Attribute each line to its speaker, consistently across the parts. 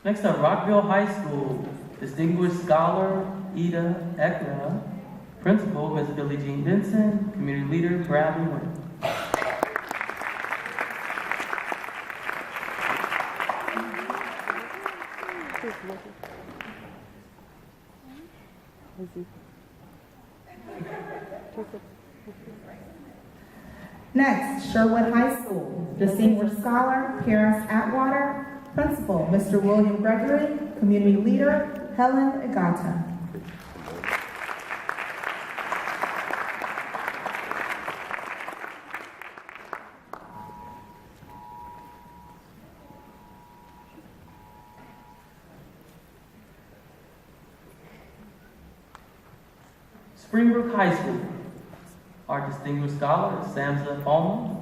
Speaker 1: Next up, Rockville High School, Distinguished Scholar Ida Ekra, Principal Ms. Billie Jean Benson, Community Leader Bradley Wynn.
Speaker 2: Next, Sherwood High School, Distinguished Scholar Paris Atwater, Principal Mr. William Gregory, Community Leader Helen Agata.
Speaker 1: Springbrook High School, our Distinguished Scholar Samsa Palmer.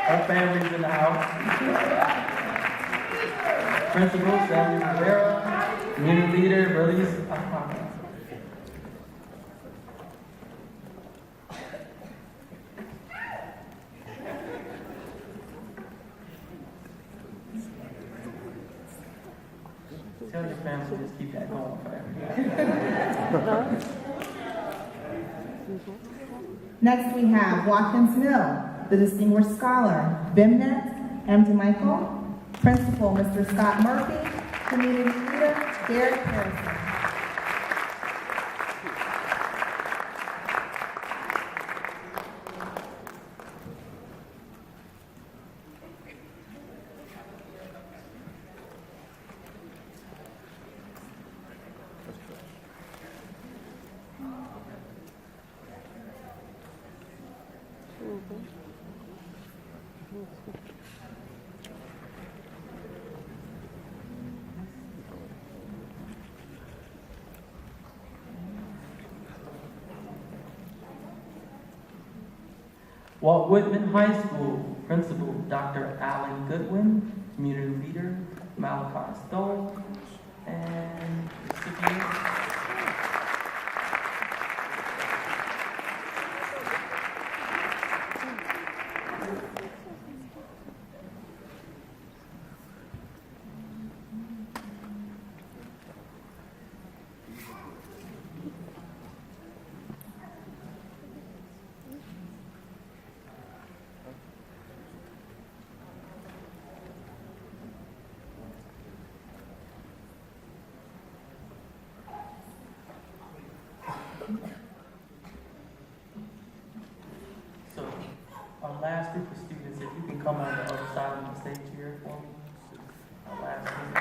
Speaker 1: Her family's in the house. Principal Samuel Rivera, Community Leader Bernice Akana. Tell your family to just keep that going forever.
Speaker 2: Next, we have Watkins Mill, the Distinguished Scholar Bimnet M. Michael, Principal Mr. Scott Murphy, Community Leader Derek Harrison.
Speaker 1: Walt Whitman High School, Principal Dr. Alan Goodwin, Community Leader Malachi Stoll, and recipient. So, our last group of students, if you can come on the other side of the stage here for me. Our last group.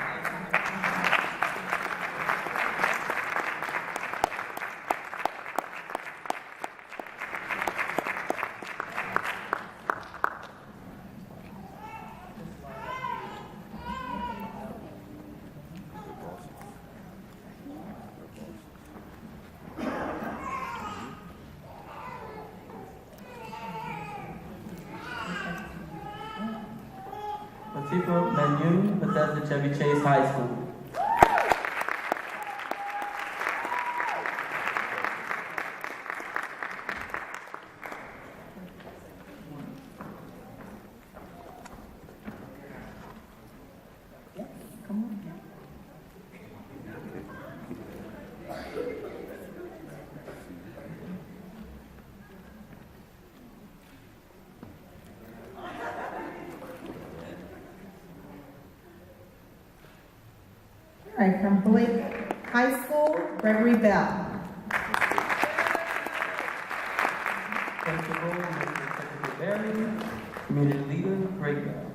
Speaker 1: Latifah Manu, Bethesda Chevy Chase High School.
Speaker 2: All right, from Blake High School, Gregory Bell.
Speaker 1: Principal, Mr. Secretary, Community Leader, Greg Bell.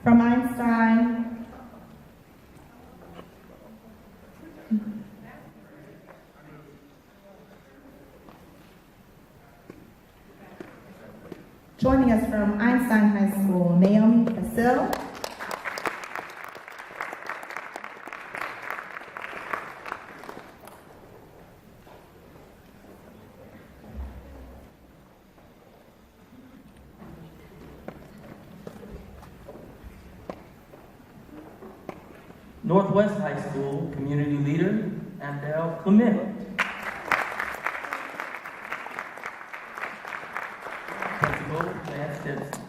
Speaker 2: From Einstein, joining us from Einstein High School, Naomi Fasil.
Speaker 1: Northwest High School Community Leader, Andel Clement. Principal, Lance Stinson.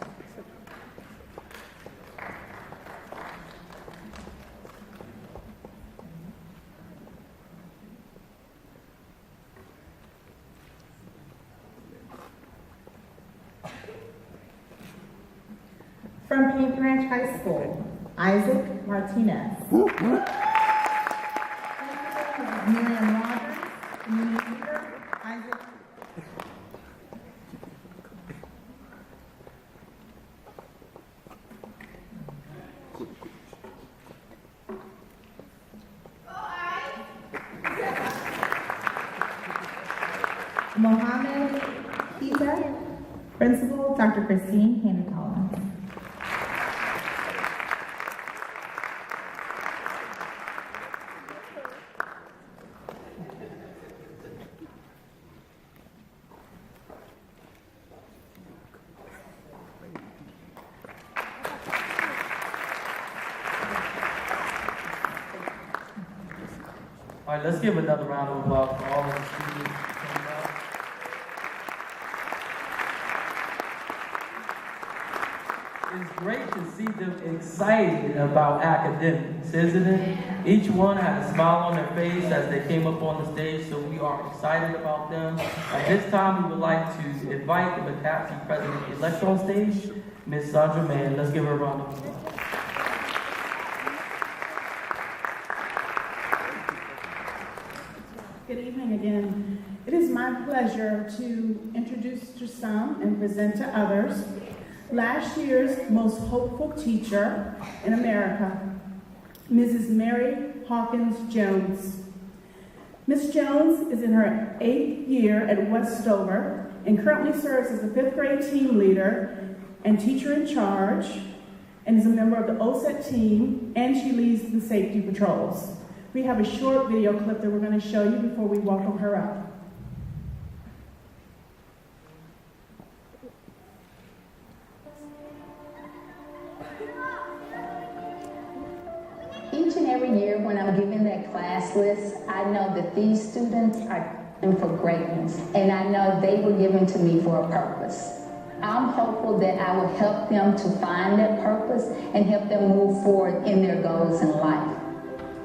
Speaker 2: From Paint Branch High School, Isaac Martinez. Miriam Rogers, Community Leader, Isaac. Mohammed Kita, Principal, Dr. Christine Handy-Collins.
Speaker 1: All right, let's give another round of applause for all of the students who came out. It's great to see them excited about academics, isn't it? Each one had a smile on their face as they came up on the stage, so we are excited about them. At this time, we would like to invite the McCaffrey President-elect on stage, Ms. Sandra Mann. Let's give her a round of applause.
Speaker 3: Good evening again. It is my pleasure to introduce to some and present to others last year's most hopeful teacher in America, Mrs. Mary Hawkins Jones. Ms. Jones is in her 8th year at Westover and currently serves as the 5th grade team leader and teacher in charge and is a member of the OSET team, and she leads the safety patrols. We have a short video clip that we're going to show you before we welcome her up.
Speaker 4: Each and every year when I'm given that class list, I know that these students are in for greatness, and I know they were given to me for a purpose. I'm hopeful that I will help them to find that purpose and help them move forward in their goals in life.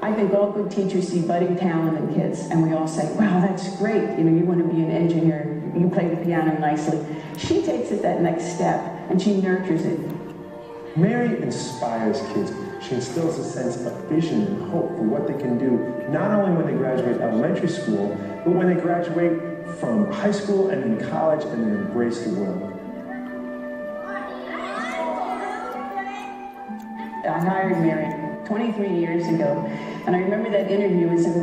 Speaker 5: I think all good teachers see budding talent in kids, and we all say, wow, that's great. You know, you want to be an engineer, you play the piano nicely. She takes it that next step, and she nurtures it.
Speaker 6: Mary inspires kids. She instills a sense of vision and hope for what they can do, not only when they graduate elementary school, but when they graduate from high school and in college and then embrace the world.
Speaker 5: I hired Mary 23 years ago, and I remember that interview was in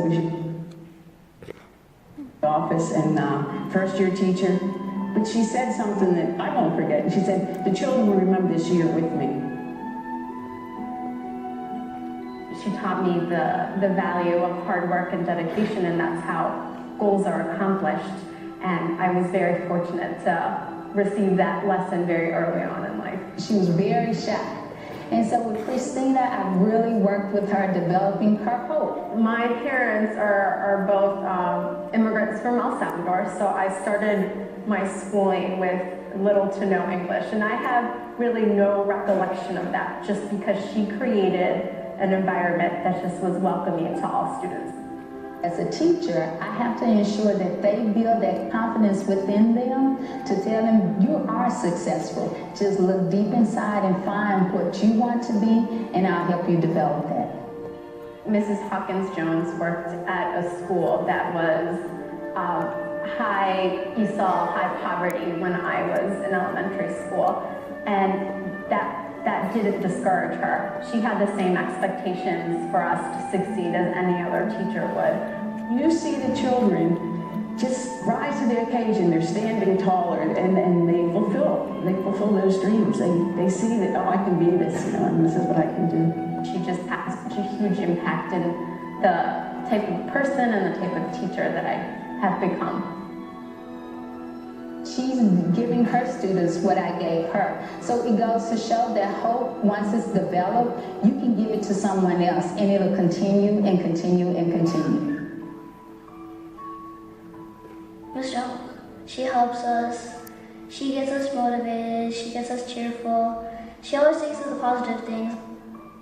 Speaker 5: the office and first year teacher, but she said something that I won't forget, and she said, the children will remember this year with me.
Speaker 7: She taught me the value of hard work and dedication, and that's how goals are accomplished. And I was very fortunate to receive that lesson very early on in life.
Speaker 4: She was very shy. And so with Christina, I really worked with her developing her hope.
Speaker 7: My parents are both immigrants from El Salvador, so I started my schooling with little to no English. And I have really no recollection of that, just because she created an environment that just was welcoming to all students.
Speaker 4: As a teacher, I have to ensure that they build that confidence within them to tell them you are successful. Just look deep inside and find what you want to be, and I'll help you develop that.
Speaker 7: Mrs. Hawkins Jones worked at a school that was high ESOL, high poverty when I was in elementary school, and that didn't discourage her. She had the same expectations for us to succeed as any other teacher would.
Speaker 5: You see the children just rise to the occasion. They're standing taller, and they fulfill those dreams. They see that, oh, I can be this, you know, and this is what I can do.
Speaker 7: She just had such a huge impact in the type of person and the type of teacher that I have become.
Speaker 4: she's giving her students what I gave her. So it goes to show that hope, once it's developed, you can give it to someone else and it'll continue and continue and continue.
Speaker 8: Miss Jones, she helps us. She gets us motivated. She gets us cheerful. She always thinks of the positive things.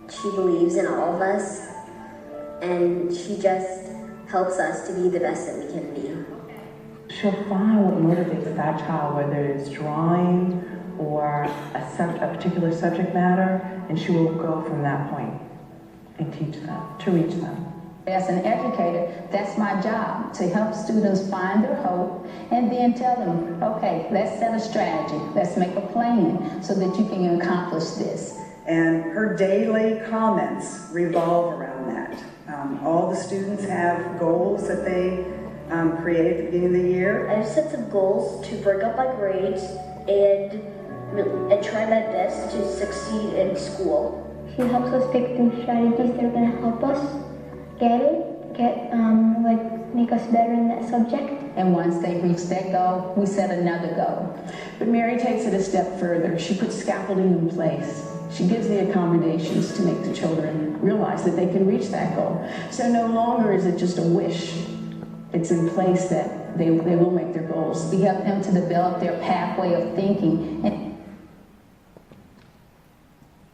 Speaker 9: She believes in all of us, and she just helps us to be the best that we can be.
Speaker 5: She'll find what motivates that child, whether it's drawing or a particular subject matter, and she will go from that point and teach them, to reach them.
Speaker 4: As an educator, that's my job, to help students find their hope and then tell them, okay, let's set a strategy, let's make a plan so that you can accomplish this.
Speaker 10: And her daily comments revolve around that. All the students have goals that they create at the beginning of the year.
Speaker 8: I have sets of goals to break up my grades and try my best to succeed in school. She helps us pick through strategies that are going to help us make us better in that subject.
Speaker 4: And once they reach that goal, we set another goal.
Speaker 5: But Mary takes it a step further. She puts scaffolding in place. She gives the accommodations to make the children realize that they can reach that goal. So no longer is it just a wish. It's in place that they will make their goals.
Speaker 4: We help them to develop their pathway of thinking. And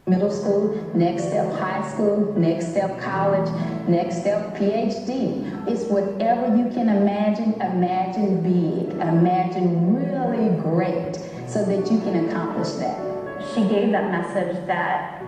Speaker 4: middle school, next step high school, next step college, next step PhD. It's whatever you can imagine, imagine big, imagine really great so that you can accomplish that.
Speaker 7: She gave that message that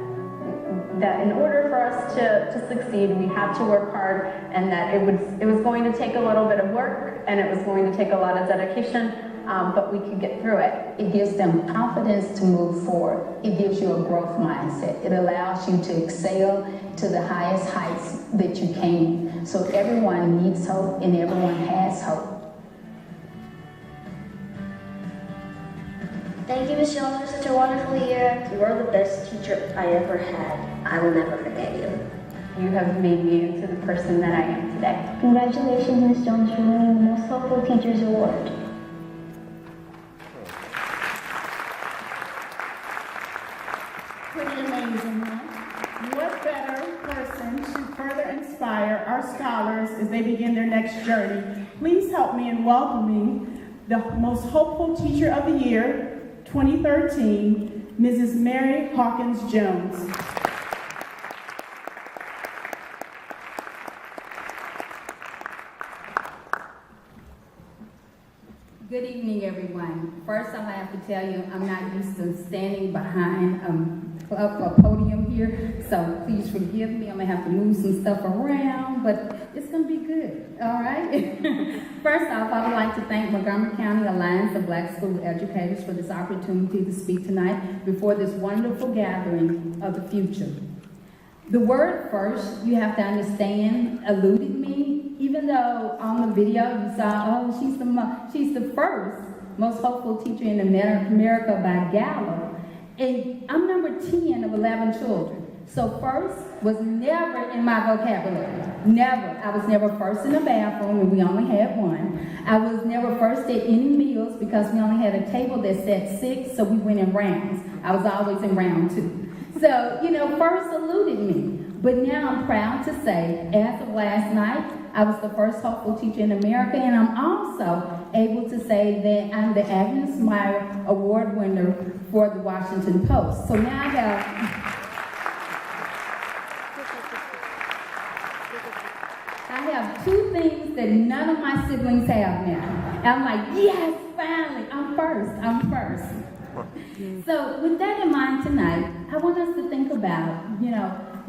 Speaker 7: in order for us to succeed, we have to work hard, and that it was going to take a little bit of work and it was going to take a lot of dedication, but we could get through it.
Speaker 4: It gives them confidence to move forward. It gives you a growth mindset. It allows you to excel to the highest heights that you can. So everyone needs hope and everyone has hope.
Speaker 8: Thank you, Miss Jones, for such a wonderful year.
Speaker 9: You are the best teacher I ever had. I will never forget you.
Speaker 7: You have made me into the person that I am today.
Speaker 8: Congratulations, Miss Jones, for winning the Most Helpful Teachers Award.
Speaker 3: Pretty amazing, huh? What better person to further inspire our scholars as they begin their next journey? Please help me in welcoming the Most Hopeful Teacher of the Year, 2013, Mrs. Mary Hawkins Jones.
Speaker 11: Good evening, everyone. First, I have to tell you, I'm not used to standing behind a podium here, so please forgive me. I'm gonna have to move some stuff around, but it's gonna be good, all right? First off, I would like to thank Montgomery County Alliance of Black School Educators for this opportunity to speak tonight before this wonderful gathering of the future. The word first, you have to understand, eluded me. Even though on the video you saw, oh, she's the first most hopeful teacher in America by Gallup. And I'm number 10 of 11 children. So first was never in my vocabulary. Never. I was never first in the bathroom, and we only had one. I was never first at any meals because we only had a table that sat 6, so we went in rounds. I was always in round 2. So, first eluded me. But now I'm proud to say, as of last night, I was the first hopeful teacher in America, and I'm also able to say that I'm the Agnes Meyer Award winner for the Washington Post. So now I have 2 things that none of my siblings have now. I'm like, yes, finally, I'm first. So with that in mind tonight, I want us to think about,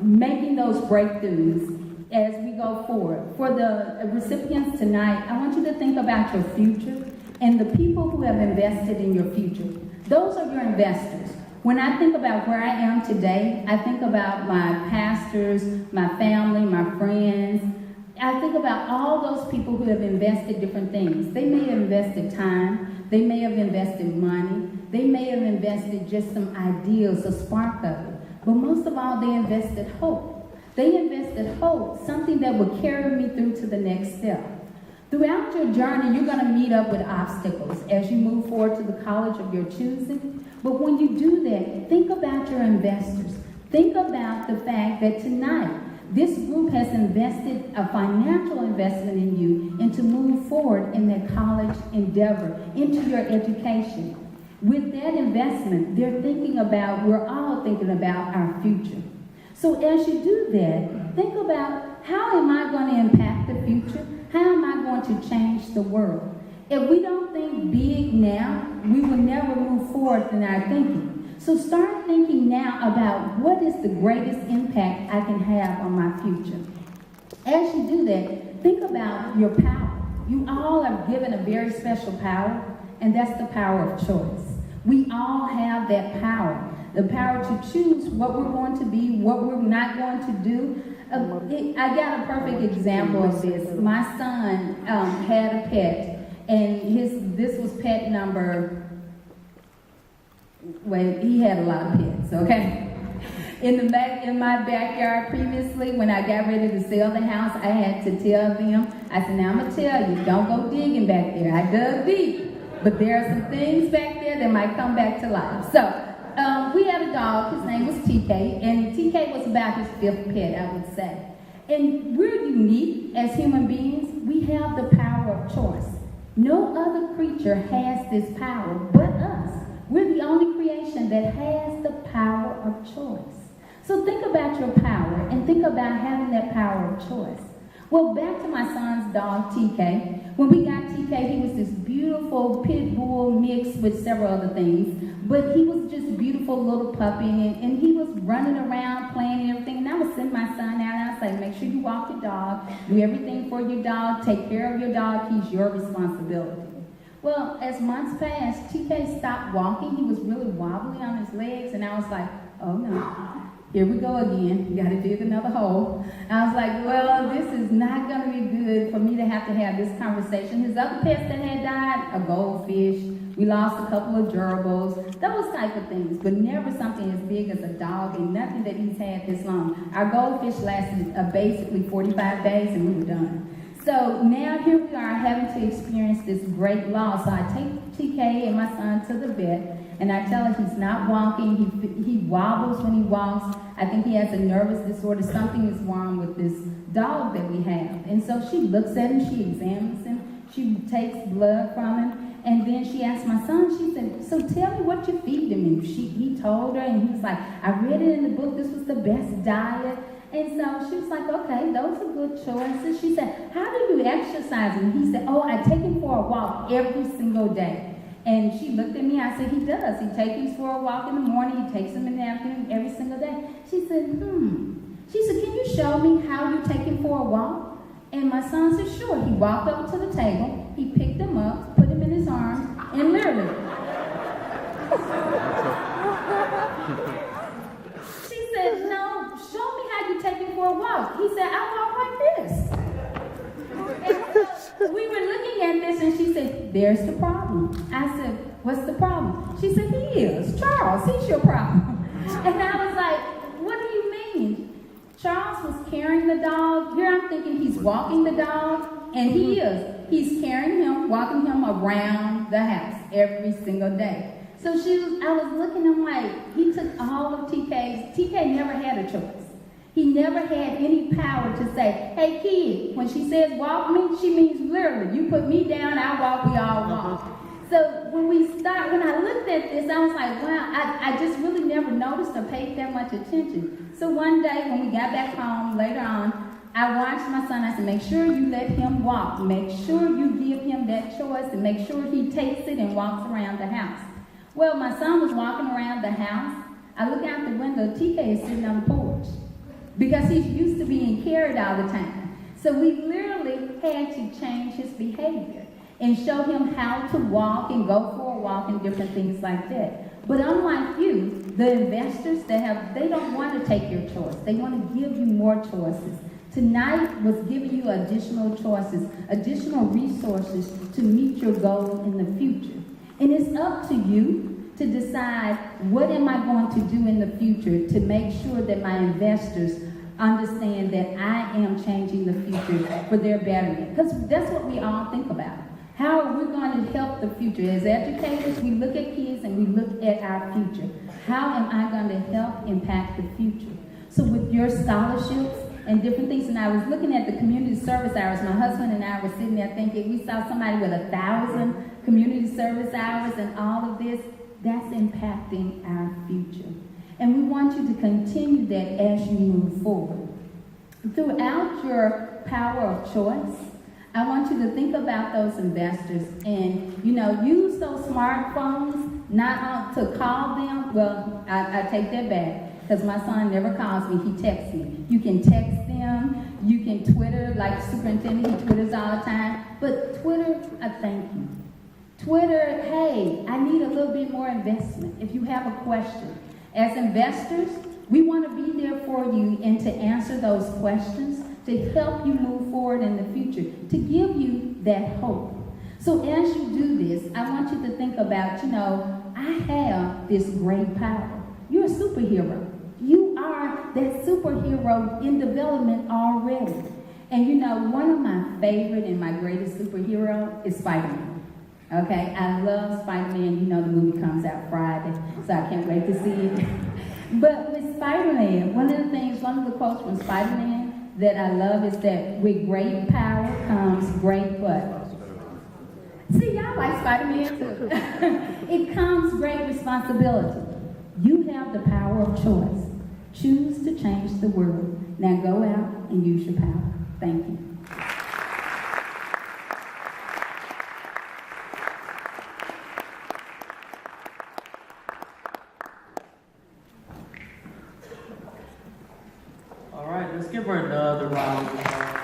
Speaker 11: making those breakthroughs as we go forward. For the recipients tonight, I want you to think about your future and the people who have invested in your future. Those are your investors. When I think about where I am today, I think about my pastors, my family, my friends. I think about all those people who have invested different things. They may have invested time. They may have invested money. They may have invested just some ideals, a spark of it. But most of all, they invested hope. They invested hope, something that would carry me through to the next step. Throughout your journey, you're going to meet up with obstacles as you move forward to the college of your choosing. But when you do that, think about your investors. Think about the fact that tonight, this group has invested a financial investment in you and to move forward in that college endeavor, into your education. With that investment, they're thinking about, we're all thinking about our future. So as you do that, think about, how am I going to impact the future? How am I going to change the world? If we don't think big now, we will never move forward in our thinking. So start thinking now about what is the greatest impact I can have on my future. As you do that, think about your power. You all are given a very special power, and that's the power of choice. We all have that power. The power to choose what we're going to be, what we're not going to do. I got a perfect example of this. My son had a pet, and this was pet number, he had a lot of pets, okay? In my backyard previously, when I got ready to sell the house, I had to tell them, I said, now I'm going to tell you, don't go digging back there. I dug deep, but there are some things back there that might come back to life. So, we had a dog, his name was TK, and TK was about his 5th pet, I would say. And we're unique as human beings. We have the power of choice. No other creature has this power but us. We're the only creation that has the power of choice. So think about your power and think about having that power of choice. Well, back to my son's dog, TK. When we got TK, he was this beautiful pit bull mixed with several other things. But he was just a beautiful little puppy, and he was running around, playing and everything. And I would send my son out, and I would say, make sure you walk your dog, do everything for your dog, take care of your dog, he's your responsibility. Well, as months passed, TK stopped walking. He was really wobbly on his legs, and I was like, oh no. Here we go again. You got to dig another hole. I was like, well, this is not going to be good for me to have this conversation. His other pets that had died, a goldfish. We lost a couple of gerbils, those type of things, but never something as big as a dog and nothing that he's had this long. Our goldfish lasted basically 45 days and we were done. So now here we are having to experience this great loss. So I take TK and my son to the vet, and I tell her he's not walking. He wobbles when he walks. I think he has a nervous disorder. Something is wrong with this dog that we have. And so she looks at him, she examines him, she takes blood from him, and then she asked my son, she said, so tell me what you feed him. And he told her, and he was like, I read it in the book, this was the best diet. And so she was like, okay, those are good choices. She said, how do you exercise? And he said, oh, I take him for a walk every single day. And she looked at me, I said, he does. He takes him for a walk in the morning, he takes him in the afternoon every single day. She said, She said, can you show me how you take him for a walk? And my son said, sure. He walked up to the table, he picked him up, put him in his arms, and literally. She said, no, show me how you take him for a walk. He said, I walk like this. And so we were looking at this, and she said, there's the problem. I said, what's the problem? She said, he is. Charles, he's your problem. And I was like, what do you mean? Charles was carrying the dog. Here I'm thinking he's walking the dog, and he is. He's carrying him, walking him around the house every single day. So I was looking, I'm like, he took all of TK never had a choice. He never had any power to say, hey kid, when she says walk me, she means literally, you put me down, I walk, we all walk. So when I looked at this, I was like, wow, I just really never noticed or paid that much attention. So one day when we got back home later on, I watched my son, I said, make sure you let him walk. Make sure you give him that choice and make sure he takes it and walks around the house. Well, my son was walking around the house. I look out the window, TK is sitting on the porch because he's used to being carried all the time. So we literally had to change his behavior and show him how to walk and go for a walk and different things like that. But unlike you, the investors they don't want to take your choice. They want to give you more choices. Tonight was giving you additional choices, additional resources to meet your goal in the future. And it's up to you to decide what am I going to do in the future to make sure that my investors understand that I am changing the future for their betterment. Because that's what we all think about. How are we going to help the future? As educators, we look at kids and we look at our future. How am I going to help impact the future? So with your scholarships and different things, and I was looking at the community service hours. My husband and I were sitting there thinking, we saw somebody with 1,000 community service hours and all of this. That's impacting our future. And we want you to continue that as you move forward. Throughout your power of choice, I want you to think about those investors and, use those smartphones not to call them. Well, I take that back because my son never calls me, he texts me. You can text them, you can Twitter, like superintendent, he Twitters all the time. But Twitter, I thank you. Twitter, hey, I need a little bit more investment. If you have a question. As investors, we want to be there for you and to answer those questions, to help you move forward in the future, to give you that hope. So as you do this, I want you to think about, I have this great power. You're a superhero. You are that superhero in development already. And one of my favorite and my greatest superhero is Spider-Man. Okay, I love Spider-Man. The movie comes out Friday, so I can't wait to see it. But with Spider-Man, one of the quotes from Spider-Man that I love is that with great power comes great what? See, y'all like Spider-Man too. It comes great responsibility. You have the power of choice. Choose to change the world. Now go out and use your power. Thank you.
Speaker 1: All right, let's give her another round of applause.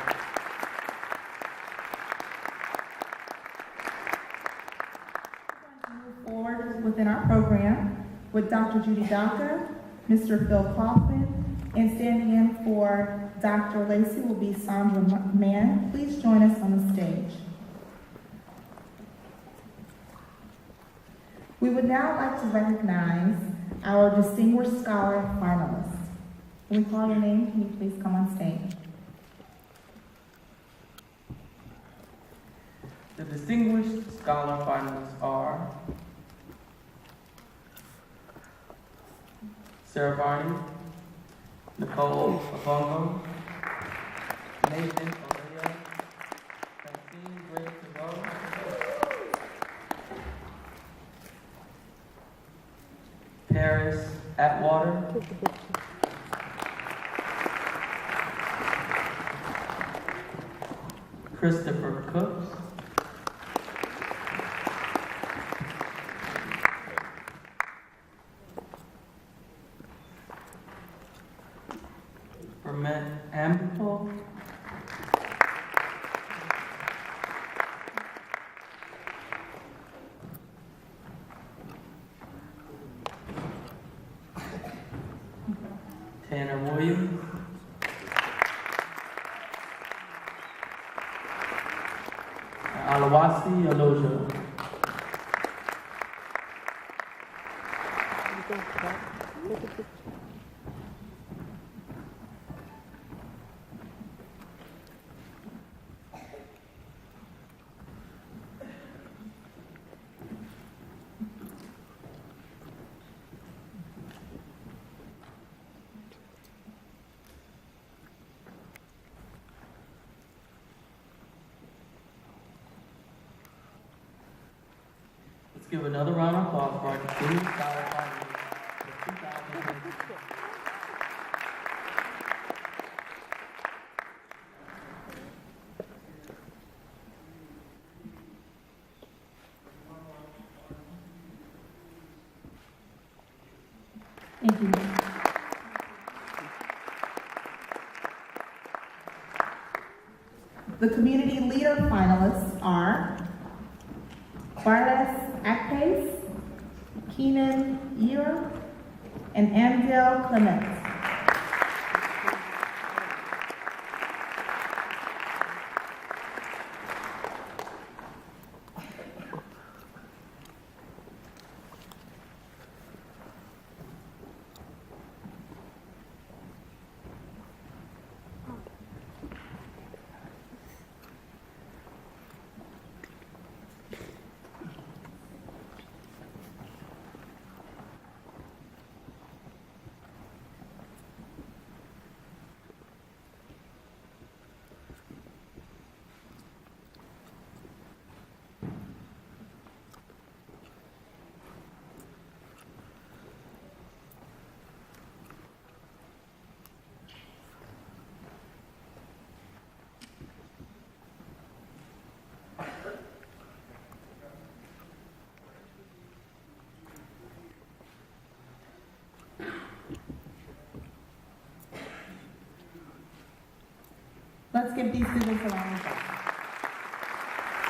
Speaker 2: Move forward within our program with Dr. Judy Donker, Mr. Phil Kaufman, and standing in for Dr. Lacey will be Sandra Mann. Please join us on the stage. We would now like to recognize our Distinguished Scholar finalists. When we call your name, can you please come on stage?
Speaker 1: The Distinguished Scholar finalists are Sarah Barney, Nicole Abongo, Nathan Olea, Francine Gray Tavoe, Paris Atwater, Christopher Cooks, Vermet Ample, Tanner Williams, Alawasi Aloja. Let's give another round of applause for our Distinguished Scholar finalists for 2022.
Speaker 2: Thank you. The community leader finalists are Barnes Akpace, Keenan Ear, and Amdel Clements. give these students a round of applause.